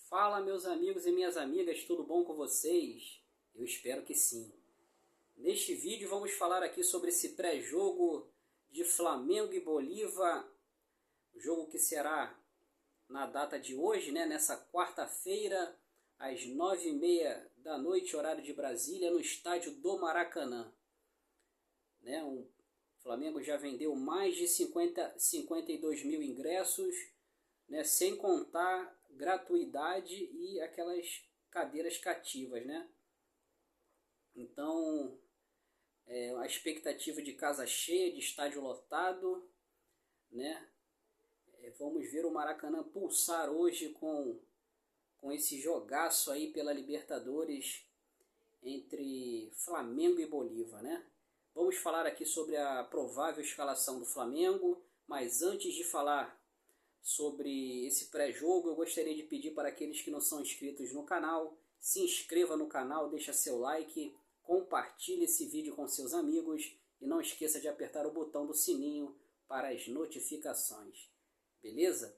Fala, meus amigos e minhas amigas, tudo bom com vocês? Eu espero que sim. Neste vídeo vamos falar aqui sobre esse pré-jogo de Flamengo e Bolívar, o jogo que será na data de hoje, nessa quarta-feira, às 9h30 da noite, horário de Brasília, no estádio do Maracanã. O Flamengo já vendeu mais de 52 mil ingressos, sem contar gratuidade e aquelas cadeiras cativas, Então, a expectativa de casa cheia, de estádio lotado, Vamos ver o Maracanã pulsar hoje com esse jogaço aí pela Libertadores entre Flamengo e Bolívar, Vamos falar aqui sobre a provável escalação do Flamengo, mas antes de falar sobre esse pré-jogo, eu gostaria de pedir para aqueles que não são inscritos no canal, se inscreva no canal, deixa seu like, compartilhe esse vídeo com seus amigos e não esqueça de apertar o botão do sininho para as notificações, beleza?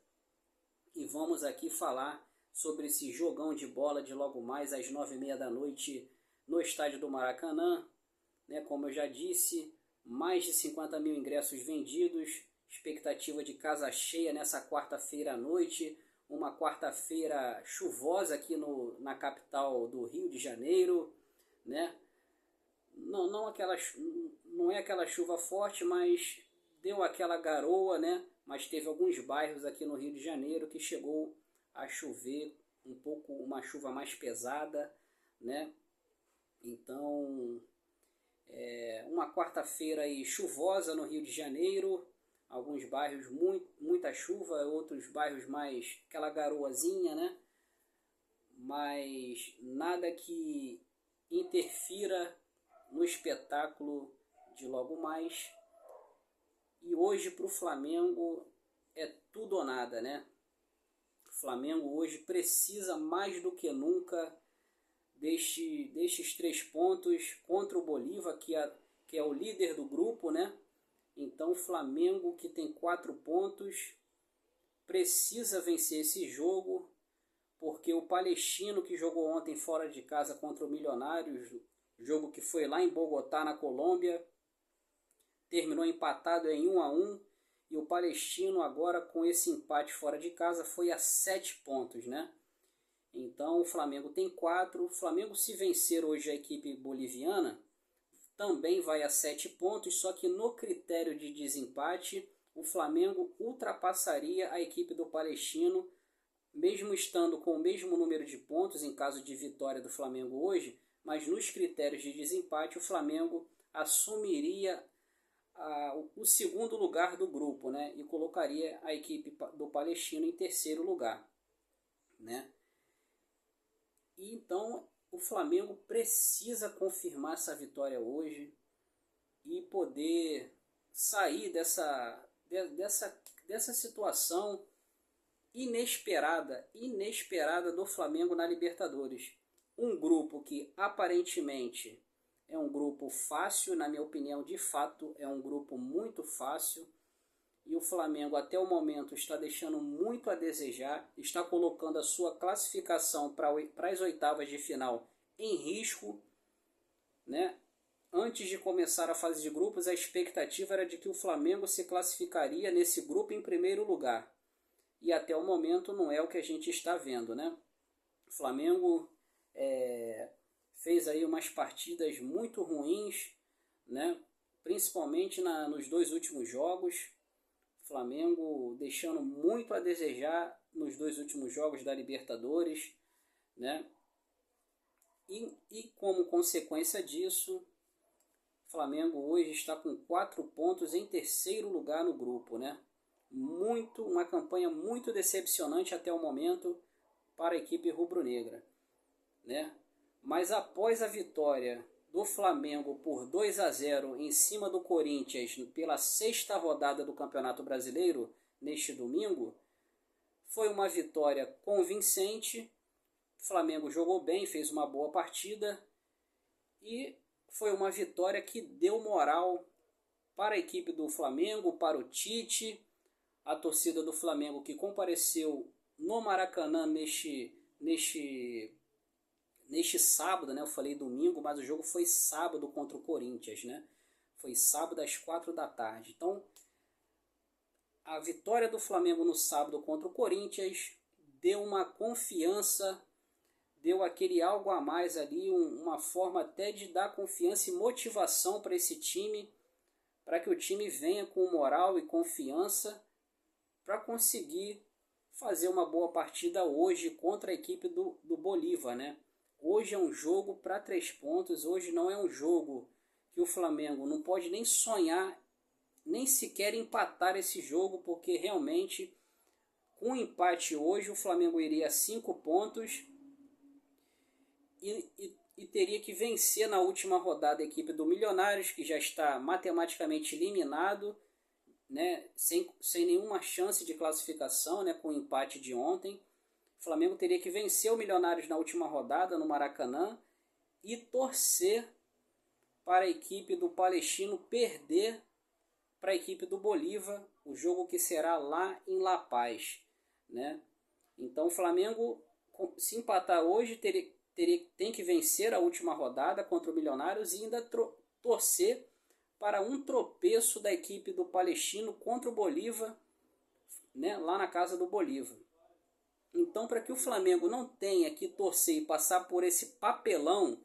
E vamos aqui falar sobre esse jogão de bola de logo mais às 9h30 da noite no estádio do Maracanã, Como eu já disse, mais de 50 mil ingressos vendidos, expectativa de casa cheia nessa quarta-feira à noite, uma quarta-feira chuvosa aqui na capital do Rio de Janeiro, Não é aquela chuva forte, mas deu aquela garoa, Mas teve alguns bairros aqui no Rio de Janeiro que chegou a chover um pouco, uma chuva mais pesada, Então, uma quarta-feira aí chuvosa no Rio de Janeiro, alguns bairros muita chuva, outros bairros mais aquela garoazinha, Mas nada que interfira no espetáculo de logo mais. E hoje para o Flamengo é tudo ou nada, O Flamengo hoje precisa mais do que nunca destes 3 pontos contra o Bolívar, que é o líder do grupo, Então o Flamengo, que tem 4 pontos, precisa vencer esse jogo, porque o Palestino, que jogou ontem fora de casa contra o Milionários, jogo que foi lá em Bogotá, na Colômbia, terminou empatado em 1-1, e o Palestino agora com esse empate fora de casa foi a 7 pontos, Então o Flamengo tem 4, o Flamengo se vencer hoje a equipe boliviana, também vai a 7 pontos, só que no critério de desempate, o Flamengo ultrapassaria a equipe do Palestino, mesmo estando com o mesmo número de pontos em caso de vitória do Flamengo hoje, mas nos critérios de desempate o Flamengo assumiria o segundo lugar do grupo, e colocaria a equipe do Palestino em terceiro lugar, E então o Flamengo precisa confirmar essa vitória hoje e poder sair dessa situação inesperada do Flamengo na Libertadores. Um grupo que aparentemente é um grupo fácil, na minha opinião, de fato é um grupo muito fácil, e o Flamengo até o momento está deixando muito a desejar, está colocando a sua classificação para as oitavas de final em risco, Antes de começar a fase de grupos, a expectativa era de que o Flamengo se classificaria nesse grupo em primeiro lugar, e até o momento não é o que a gente está vendo, O Flamengo fez aí umas partidas muito ruins, Principalmente nos 2 últimos jogos. Flamengo deixando muito a desejar nos 2 últimos jogos da Libertadores, E como consequência disso, Flamengo hoje está com 4 pontos em terceiro lugar no grupo, Uma campanha muito decepcionante até o momento para a equipe rubro-negra, Mas após a vitória do Flamengo por 2-0 em cima do Corinthians pela 6ª rodada do Campeonato Brasileiro neste domingo, foi uma vitória convincente. O Flamengo jogou bem, fez uma boa partida e foi uma vitória que deu moral para a equipe do Flamengo, para o Tite, a torcida do Flamengo que compareceu no Maracanã neste sábado, né? Eu falei domingo, mas o jogo foi sábado contra o Corinthians, né? Foi sábado às 4 da tarde. Então, a vitória do Flamengo no sábado contra o Corinthians deu uma confiança, deu aquele algo a mais ali, uma forma até de dar confiança e motivação para esse time, para que o time venha com moral e confiança para conseguir fazer uma boa partida hoje contra a equipe do Bolívar, né? Hoje é um jogo para 3 pontos, hoje não é um jogo que o Flamengo não pode nem sonhar, nem sequer empatar esse jogo, porque realmente com o empate hoje o Flamengo iria a 5 pontos e teria que vencer na última rodada a equipe do Milionários, que já está matematicamente eliminado, né, sem nenhuma chance de classificação, né, com o empate de ontem. O Flamengo teria que vencer o Milionários na última rodada no Maracanã e torcer para a equipe do Palestino perder para a equipe do Bolívar, o jogo que será lá em La Paz, né? Então o Flamengo, se empatar hoje, tem que vencer a última rodada contra o Milionários e ainda torcer para um tropeço da equipe do Palestino contra o Bolívar, né, lá na casa do Bolívar. Então, para que o Flamengo não tenha que torcer e passar por esse papelão,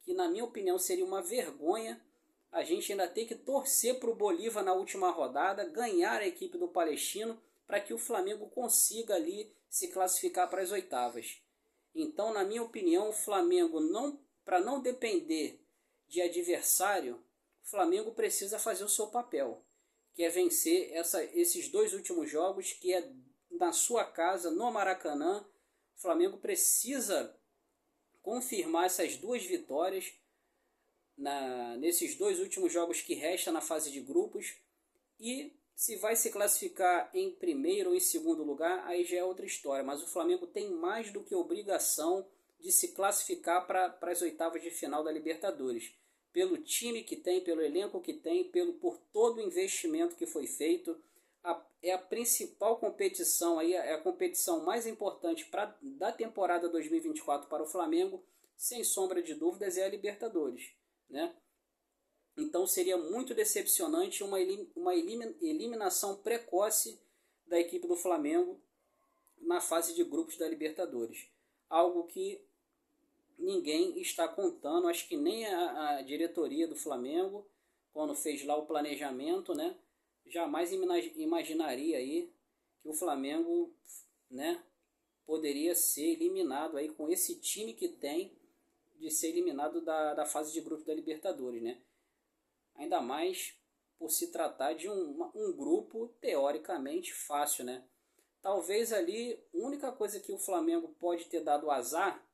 que na minha opinião seria uma vergonha, a gente ainda tem que torcer para o Bolívar na última rodada, ganhar a equipe do Palestino, para que o Flamengo consiga ali se classificar para as oitavas. Então, na minha opinião, o Flamengo, para não depender de adversário, o Flamengo precisa fazer o seu papel, que é vencer esses 2 últimos jogos, que é na sua casa, no Maracanã. O Flamengo precisa confirmar essas 2 vitórias nesses 2 últimos jogos que restam na fase de grupos, e se vai se classificar em primeiro ou em segundo lugar, aí já é outra história, mas o Flamengo tem mais do que obrigação de se classificar para as oitavas de final da Libertadores, pelo time que tem, pelo elenco que tem, por todo o investimento que foi feito. É a principal competição, aí, é a competição mais importante da temporada 2024 para o Flamengo, sem sombra de dúvidas, é a Libertadores, né? Então seria muito decepcionante uma eliminação precoce da equipe do Flamengo na fase de grupos da Libertadores. Algo que ninguém está contando, acho que nem a diretoria do Flamengo, quando fez lá o planejamento, né, jamais imaginaria aí que o Flamengo, né, poderia ser eliminado aí com esse time que tem, de ser eliminado da fase de grupos da Libertadores, né? Ainda mais por se tratar de um grupo teoricamente fácil, né? Talvez ali a única coisa que o Flamengo pode ter dado azar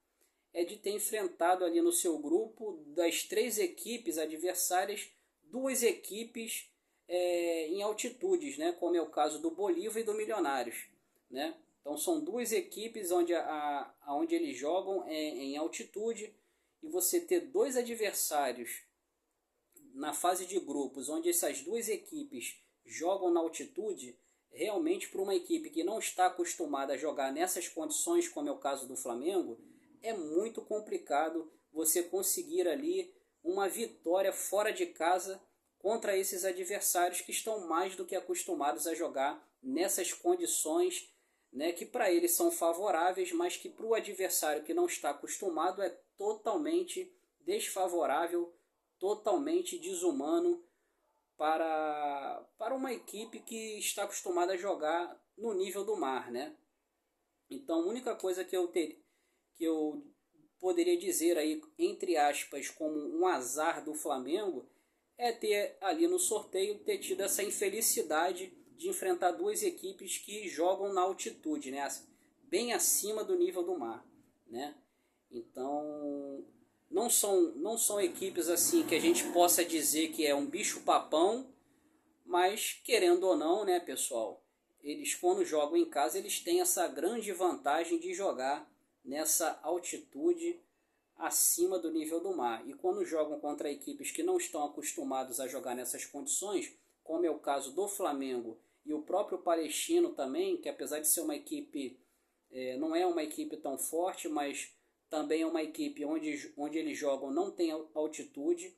é de ter enfrentado ali no seu grupo, das 3 equipes adversárias, 2 equipes em altitudes, né? Como é o caso do Bolívar e do Milionários, né? Então são 2 equipes onde eles jogam em altitude, e você ter 2 adversários na fase de grupos, onde essas 2 equipes jogam na altitude, realmente para uma equipe que não está acostumada a jogar nessas condições, como é o caso do Flamengo, é muito complicado você conseguir ali uma vitória fora de casa contra esses adversários que estão mais do que acostumados a jogar nessas condições, né, que para eles são favoráveis, mas que para o adversário que não está acostumado é totalmente desfavorável, totalmente desumano para uma equipe que está acostumada a jogar no nível do mar, né? Então a única coisa que eu poderia dizer aí, entre aspas, como um azar do Flamengo, é ter ali no sorteio ter tido essa infelicidade de enfrentar 2 equipes que jogam na altitude, né? Bem acima do nível do mar, né? Então não são equipes assim que a gente possa dizer que é um bicho-papão, mas querendo ou não, né, pessoal, eles quando jogam em casa, eles têm essa grande vantagem de jogar nessa altitude acima do nível do mar. E quando jogam contra equipes que não estão acostumados a jogar nessas condições, como é o caso do Flamengo e o próprio Palestino também, que apesar de ser uma equipe não é uma equipe tão forte, mas também é uma equipe onde eles jogam não tem altitude.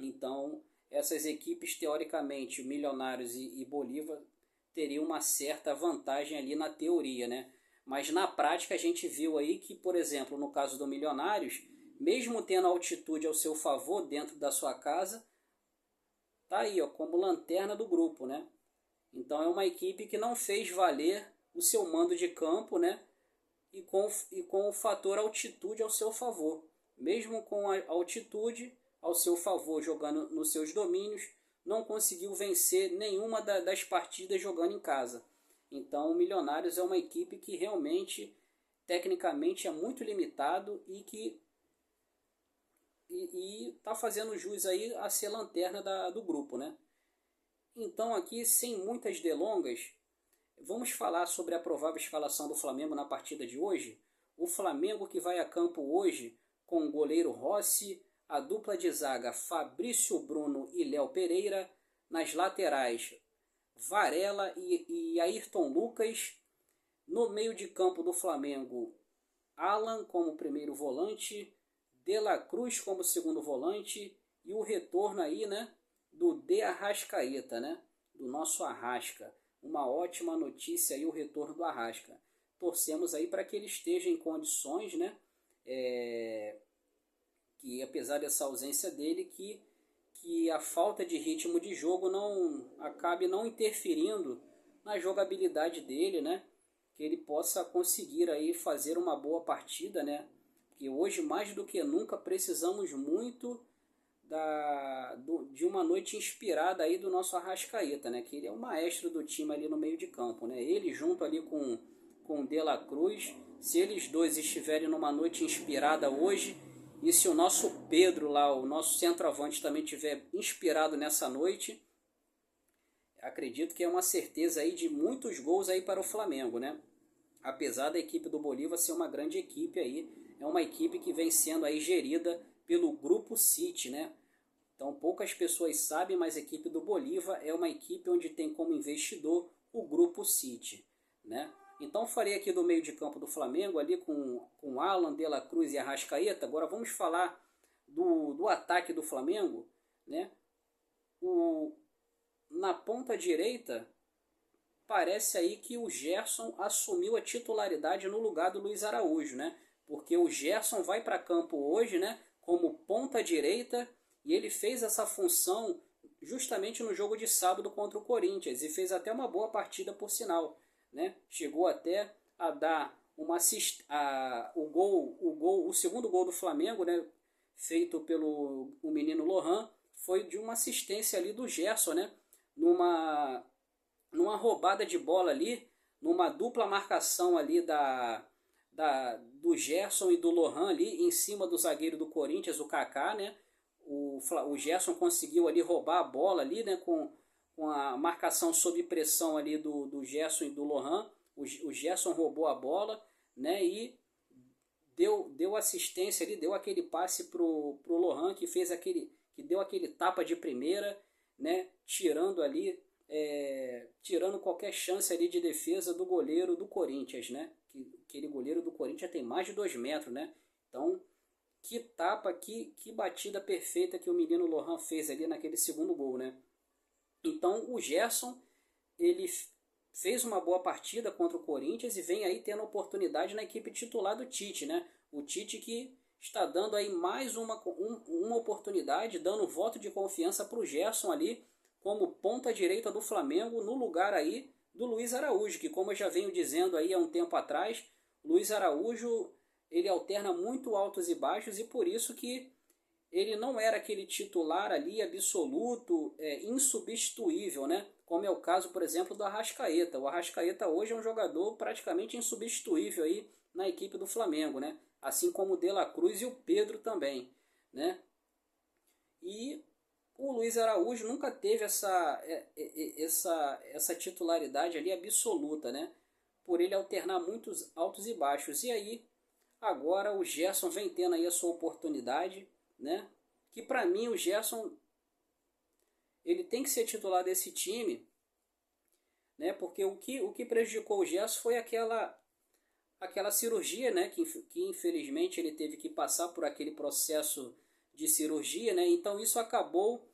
Então, essas equipes, teoricamente, Milionários e Bolívar, teriam uma certa vantagem ali na teoria, né? Mas na prática a gente viu aí que, por exemplo, no caso do Milionários, mesmo tendo altitude ao seu favor dentro da sua casa, tá aí, ó, como lanterna do grupo, né? Então é uma equipe que não fez valer o seu mando de campo, né? E com o fator altitude ao seu favor. Mesmo com a altitude ao seu favor, jogando nos seus domínios, não conseguiu vencer nenhuma das partidas jogando em casa. Então o Milionários é uma equipe que realmente, tecnicamente, é muito limitado e que está fazendo jus aí a ser lanterna do grupo, né? Então aqui, sem muitas delongas, vamos falar sobre a provável escalação do Flamengo na partida de hoje. O Flamengo que vai a campo hoje com o goleiro Rossi, a dupla de zaga Fabrício Bruno e Léo Pereira, nas laterais Varela e Ayrton Lucas, no meio de campo do Flamengo Alan como primeiro volante, De La Cruz como segundo volante e o retorno aí, né, do De Arrascaeta, né, do nosso Arrasca. Uma ótima notícia aí o retorno do Arrasca. Torcemos aí para que ele esteja em condições, né, que apesar dessa ausência dele, que a falta de ritmo de jogo não acabe não interferindo na jogabilidade dele, né, que ele possa conseguir aí fazer uma boa partida, né, porque hoje mais do que nunca precisamos muito de uma noite inspirada aí do nosso Arrascaeta, né? Que ele é o maestro do time ali no meio de campo, né? Ele junto ali com o De La Cruz, se eles dois estiverem numa noite inspirada hoje, e se o nosso Pedro lá, o nosso centroavante também estiver inspirado nessa noite, acredito que é uma certeza aí de muitos gols aí para o Flamengo, né? Apesar da equipe do Bolívar ser uma grande equipe aí, é uma equipe que vem sendo aí gerida pelo Grupo City, né? Então poucas pessoas sabem, mas a equipe do Bolívar é uma equipe onde tem como investidor o Grupo City, né? Então falei aqui do meio de campo do Flamengo, ali com Alan, De La Cruz e Arrascaeta. Agora vamos falar do ataque do Flamengo, né? Na ponta direita, parece aí que o Gerson assumiu a titularidade no lugar do Luiz Araújo, né? Porque o Gerson vai para campo hoje, né, como ponta direita, e ele fez essa função justamente no jogo de sábado contra o Corinthians e fez até uma boa partida por sinal, né? Chegou até a dar uma o segundo gol do Flamengo, né, feito pelo o menino Lohan, foi de uma assistência ali do Gerson, né? Numa roubada de bola ali, numa dupla marcação ali do Gerson e do Lohan ali em cima do zagueiro do Corinthians, o Kaká, né? O Gerson conseguiu ali roubar a bola ali, né? Com a marcação sob pressão ali do Gerson e do Lohan. O Gerson roubou a bola, né? E deu assistência ali, deu aquele passe pro Lohan que deu aquele tapa de primeira, né? Tirando qualquer chance ali de defesa do goleiro do Corinthians, né? Aquele goleiro do Corinthians tem mais de 2 metros, né? Então, que tapa, que batida perfeita que o menino Lohan fez ali naquele segundo gol, né? Então, o Gerson, ele fez uma boa partida contra o Corinthians e vem aí tendo oportunidade na equipe titular do Tite, né? O Tite que está dando aí mais uma oportunidade, dando voto de confiança para o Gerson ali, como ponta direita do Flamengo, no lugar aí do Luiz Araújo, que como eu já venho dizendo aí há um tempo atrás, Luiz Araújo, ele alterna muito altos e baixos e por isso que ele não era aquele titular ali absoluto, insubstituível, né? Como é o caso, por exemplo, do Arrascaeta. O Arrascaeta hoje é um jogador praticamente insubstituível aí na equipe do Flamengo, né? Assim como o De La Cruz e o Pedro também, né? E o Luiz Araújo nunca teve essa titularidade ali absoluta, né? Por ele alternar muitos altos e baixos. E aí, agora o Gerson vem tendo aí a sua oportunidade, né? Que para mim o Gerson ele tem que ser titular desse time, né? Porque o que prejudicou o Gerson foi aquela cirurgia, né, que infelizmente ele teve que passar por aquele processo de cirurgia, né, então isso acabou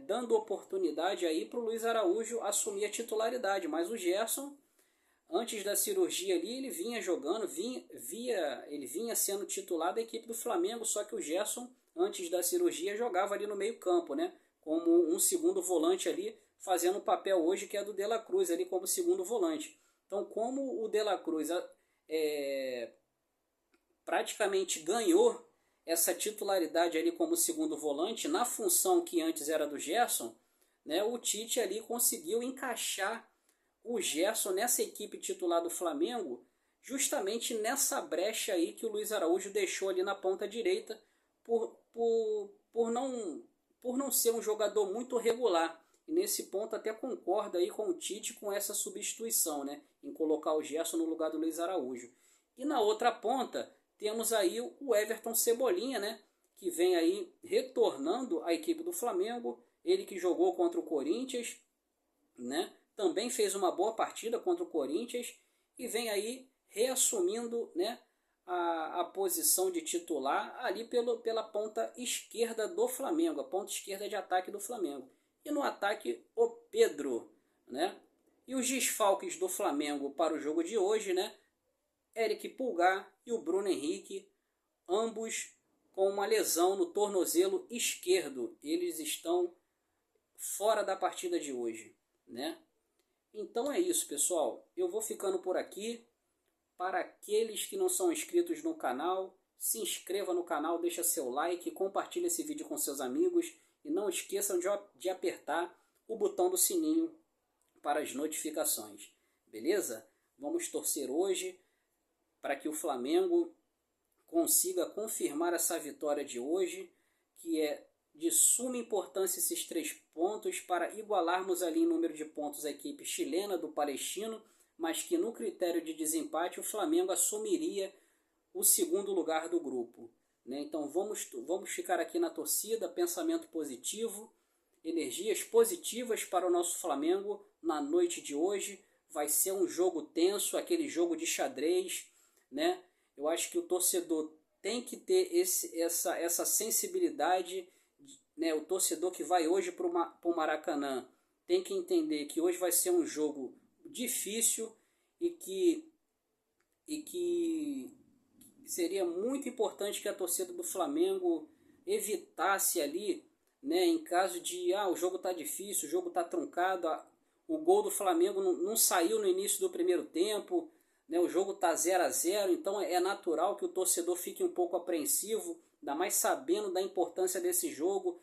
dando oportunidade aí para o Luiz Araújo assumir a titularidade, mas o Gerson, antes da cirurgia ali, ele vinha jogando, ele vinha sendo titular da equipe do Flamengo, só que o Gerson, antes da cirurgia, jogava ali no meio campo, né, como um segundo volante ali, fazendo o papel hoje que é do De La Cruz ali como segundo volante. Então, como o De La Cruz praticamente ganhou essa titularidade ali como segundo volante, na função que antes era do Gerson, né, o Tite ali conseguiu encaixar o Gerson nessa equipe titular do Flamengo, justamente nessa brecha aí que o Luiz Araújo deixou ali na ponta direita, por não ser um jogador muito regular. E nesse ponto até concordo aí com o Tite com essa substituição, né, em colocar o Gerson no lugar do Luiz Araújo. E na outra ponta temos aí o Everton Cebolinha, né, que vem aí retornando à equipe do Flamengo, ele que jogou contra o Corinthians, né, também fez uma boa partida contra o Corinthians e vem aí reassumindo, né, a posição de titular ali pela ponta esquerda do Flamengo, a ponta esquerda de ataque do Flamengo. E no ataque, o Pedro, né? E os desfalques do Flamengo para o jogo de hoje, né? Eric Pulgar e o Bruno Henrique, ambos com uma lesão no tornozelo esquerdo. Eles estão fora da partida de hoje, né? Então é isso, pessoal. Eu vou ficando por aqui. Para aqueles que não são inscritos no canal, se inscreva no canal, deixa seu like, compartilhe esse vídeo com seus amigos e não esqueçam de apertar o botão do sininho para as notificações. Beleza? Vamos torcer hoje para que o Flamengo consiga confirmar essa vitória de hoje, que é de suma importância esses 3 pontos para igualarmos ali em número de pontos a equipe chilena do Palestino, mas que no critério de desempate o Flamengo assumiria o segundo lugar do grupo, né? Então vamos ficar aqui na torcida, pensamento positivo, energias positivas para o nosso Flamengo na noite de hoje. Vai ser um jogo tenso, aquele jogo de xadrez, né? Eu acho que o torcedor tem que ter essa sensibilidade, né? O torcedor que vai hoje para o Maracanã tem que entender que hoje vai ser um jogo difícil e que seria muito importante que a torcida do Flamengo evitasse ali, né, em caso de o jogo está difícil, o jogo está truncado, o gol do Flamengo não saiu no início do primeiro tempo, né, o jogo está 0-0, então é natural que o torcedor fique um pouco apreensivo, ainda mais sabendo da importância desse jogo,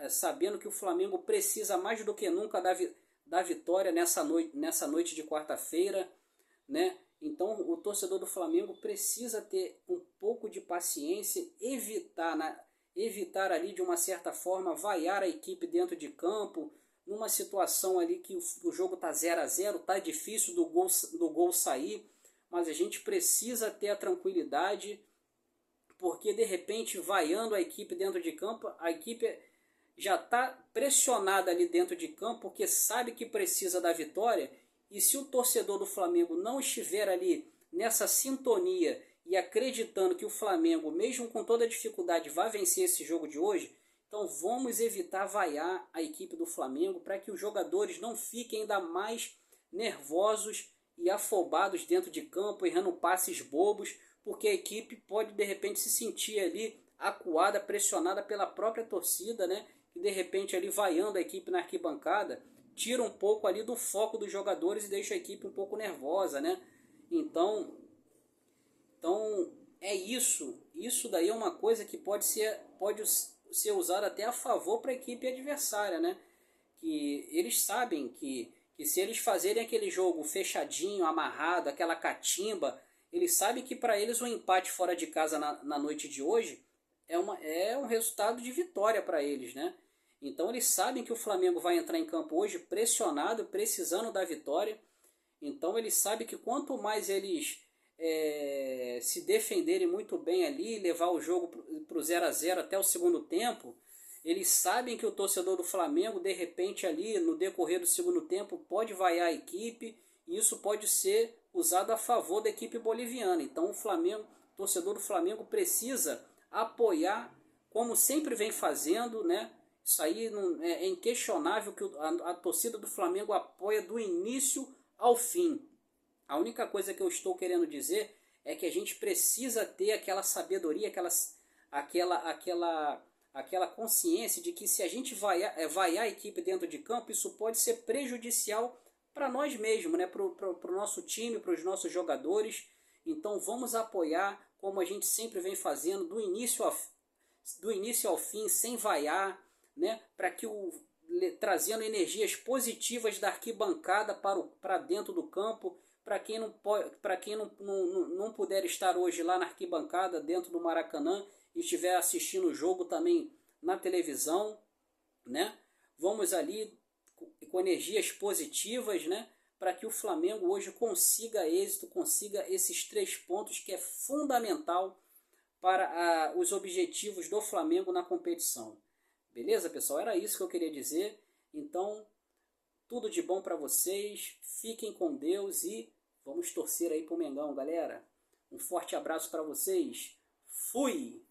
sabendo que o Flamengo precisa mais do que nunca da vitória nessa noite de quarta-feira, né? Então o torcedor do Flamengo precisa ter um pouco de paciência, evitar ali de uma certa forma vaiar a equipe dentro de campo, numa situação ali que o jogo está 0-0, está difícil do gol sair, mas a gente precisa ter a tranquilidade, porque de repente vaiando a equipe dentro de campo, a equipe já está pressionada ali dentro de campo, porque sabe que precisa da vitória, e se o torcedor do Flamengo não estiver ali nessa sintonia e acreditando que o Flamengo, mesmo com toda a dificuldade, vai vencer esse jogo de hoje, então vamos evitar vaiar a equipe do Flamengo para que os jogadores não fiquem ainda mais nervosos e afobados dentro de campo, errando passes bobos, porque a equipe pode de repente se sentir ali acuada, pressionada pela própria torcida, né? E de repente ali vaiando a equipe na arquibancada, tira um pouco ali do foco dos jogadores e deixa a equipe um pouco nervosa, né? Então é isso. Isso daí é uma coisa que pode ser usada até a favor para a equipe adversária, né? Que eles sabem que se eles fazerem aquele jogo fechadinho, amarrado, aquela catimba, eles sabem que para eles um empate fora de casa na noite de hoje é um resultado de vitória para eles, né? Então eles sabem que o Flamengo vai entrar em campo hoje pressionado, precisando da vitória. Então eles sabem que quanto mais eles se defenderem muito bem ali, levar o jogo para o 0-0 até o segundo tempo, eles sabem que o torcedor do Flamengo, de repente ali, no decorrer do segundo tempo, pode vaiar a equipe e isso pode ser usado a favor da equipe boliviana. Então o Flamengo, o torcedor do Flamengo precisa apoiar, como sempre vem fazendo, né? Isso aí não, é inquestionável que a torcida do Flamengo apoia do início ao fim. A única coisa que eu estou querendo dizer é que a gente precisa ter aquela sabedoria, aquela consciência de que se a gente vaiar a equipe dentro de campo, isso pode ser prejudicial para nós mesmos, né? Para o nosso time, para os nossos jogadores. Então vamos apoiar, como a gente sempre vem fazendo, do início ao fim, sem vaiar, né? Para que trazendo energias positivas da arquibancada para dentro do campo. Para quem não puder estar hoje lá na arquibancada, dentro do Maracanã, e estiver assistindo o jogo também na televisão, né? Vamos ali com energias positivas, né? Para que o Flamengo hoje consiga êxito, consiga esses 3 pontos que é fundamental para os objetivos do Flamengo na competição. Beleza, pessoal? Era isso que eu queria dizer. Então, tudo de bom para vocês, fiquem com Deus e vamos torcer aí pro Mengão, galera. Um forte abraço para vocês. Fui!